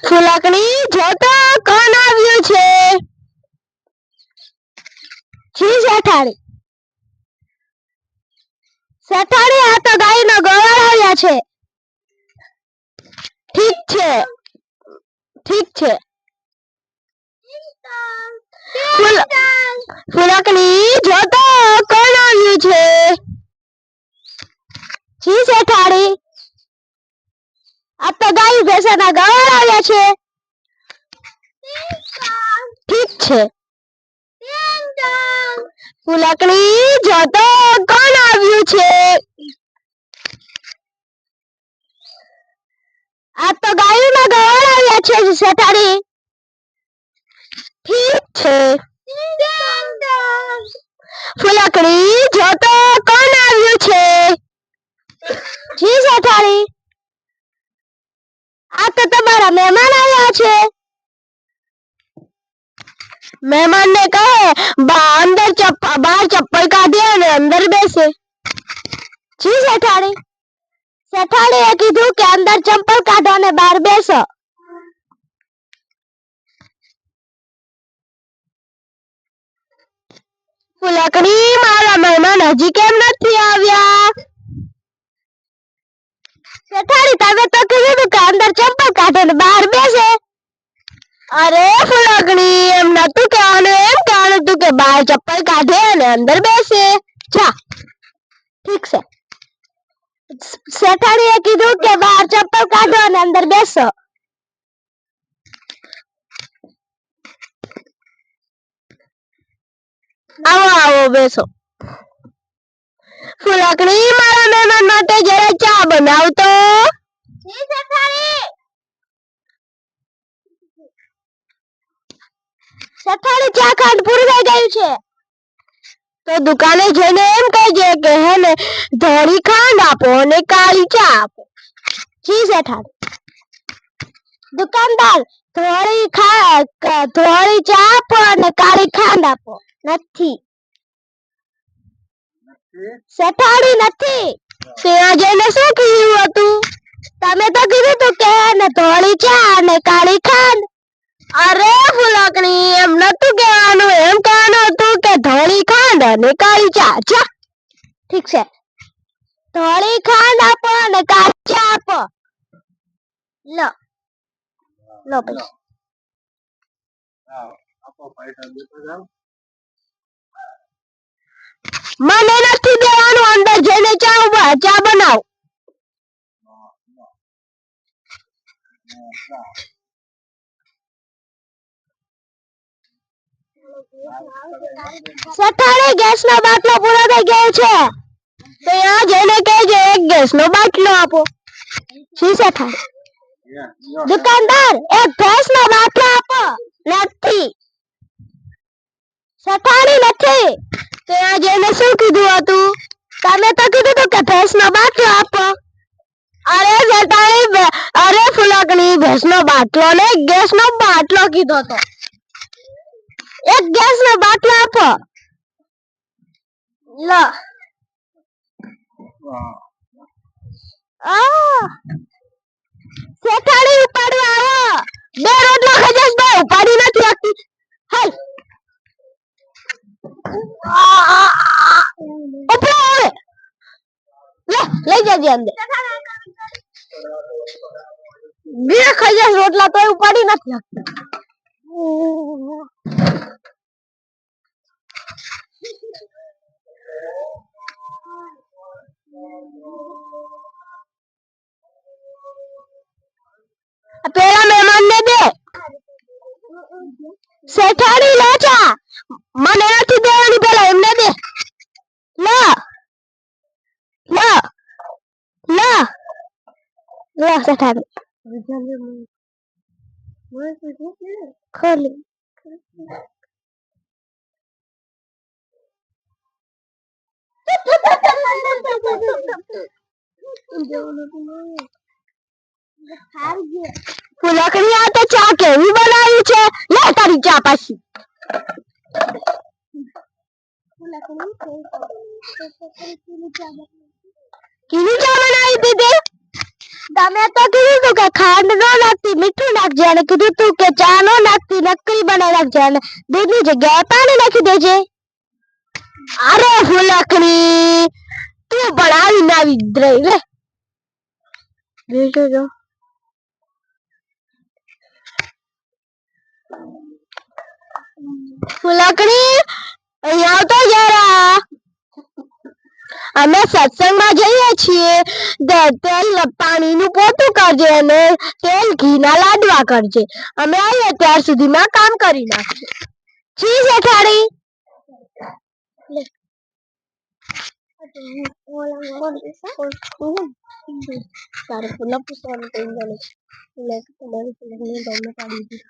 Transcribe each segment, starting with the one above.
ફુલકણી જોતો કોણ આવ્યું છે? જી શેઠાણી. શેઠાણી આ તો ગાયનો ગોવાળ આવ્યા છે. ઠીક છે ઠીક છે. ફુલકણી જોતો કોણ આવ્યું છે? જી શેઠાણી આ તો ગાય ભેંસના ગોવાળ આવ્યા છે. ઠીક છે. ફુલકણી જોતો કોણ આવ્યું છે? આ તો ગાયના ગોવાળ આવ્યા છે શેઠાણી. ઠીક છે. ફુલકણી જોતો કોણ આવ્યું છે? જી શેઠાણી આ તો તમારા મહેમાન આવ્યા છે. મહેમાન ને કહે બહાર ચપ્પલ કાઢે અને અંદર બેસે. જી શેઠાણી. શેઠાણીએ કીધું કે અંદર ચપ્પલ કાઢો અને બહાર બેસો. ફુલકણી મારા મહેમાન હજી કેમ નથી આવ્યા? શેઠાણી તમે તો કીધું કે અંદર ચપ્પલ કાઢો અને બહાર બેસે. અરે ફુલકણી એમ નતું કહેવાનું, એમ કહેવાનું હતું કે બહાર ચપ્પલ કાઢે અને અંદર બેસે. જા ઠીક છે. શેઠાણીએ કીધું કે બહાર ચપ્પલ કાઢો અને અંદર બેસો. આવો આવો બેસો. ફુલકણી મારા મહેમાન માટે જરા ચા બનાવતો. શેઠાણી ચા ખાંડ પૂરું થઈ ગયું છે. તો દુકાને જઈને એમ કહેજે કે હે ને ધોળી ખાંડ આપો અને કાળી ચા આપો. જી શેઠાણી. દુકાનદાર ધોળી ચા આપો અને કાળી ખાંડ આપો. નથી શેઠાણી નથી. ત્યાં જઈને શું કીધું હતું? તમે તો કીધું હતું કે ને ધોળી ચા અને કાળી ખાંડ. અરે ફુલકણી એમ નતું કહેવાનું, એમ કહેવાનું હતું કે ધોળી ખાંડ અને કાળી ચા. જા ઠીક છે. ધોળી ખાંડ આપો અને કાળી ચા આપો. લો લો પૈસા. મને નથી દેવાનું, અંદર જઈને ચા બનાવ. શેઠાણી ગેસનો બાટલો પૂરો થઈ ગયો છે. તો ત્યાં જઈને કહેજે એક ગેસનો બાટલો આપો. જી શેઠાણી. દુકાનદાર એક ગેસનો બાટલો આપો. નથી શેઠાણી નથી. ત્યાં જઈને શું કીધું હતું? તમે તો કીધું હતું કે ભેંસનો બાટલો આપો. અરે શેઠાણી અરે ફુલકણી ભેંસનો બાટલો ને ગેસનો બાટલો કીધો તો. એક ગેસનો બાટલો આપો. લો શેઠાણી ઉપાડવા આવો. બે રોટલા ખજસ બે ઉપાડી નથી શકતી. હાલ લઈ જજે અંદર. બે ખજસ રોટલા તોય ઉપાડી નથી શકતી. પેલા મહેમાન ને દે. શેઠાણી લો ચા. મને નથી દેવાની, પેલા એમને દે. લો લો લો લો શેઠાણી. ખોલી ફુલકણી આ તો ચા કેવી બનાવી છે? લે તારી ચા પાછી. કેવી ચા બનાવી દીધી? તમે તો કીધું કે ખાંડ ન નાખતી, મીઠું નાખજે અને કીધું તું કે ચા નો નાખતી નકરી બનાવી નાખજે અને દૂધની જગ્યાએ પાણી નાખી દેજે. અરે ફૂલકણી તું પણ આવી રહી લે જો ફૂલકણી અહીંયા આવતો જરા. અમે સત્સંગમાં જઈએ છીએ. તેલ પાણીનું પોતું કરજે અને તેલ ઘીના લાડવા કરજે. અમે આવીએ ત્યાર સુધીમાં કામ કરી નાખજે. જી જેઠાણી. તારે ફૂલા પૂછવાનું કઈ ગણે છે. તમારી ફૂલકણી તમને પાડી દીધી.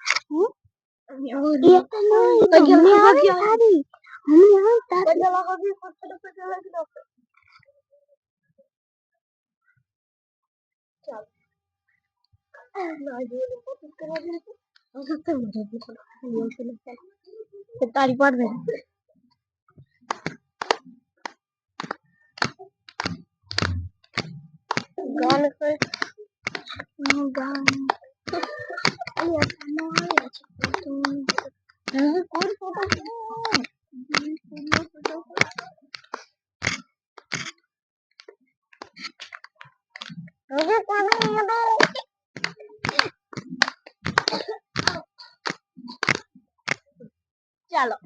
તારી પર ગાન ગાન ચાલો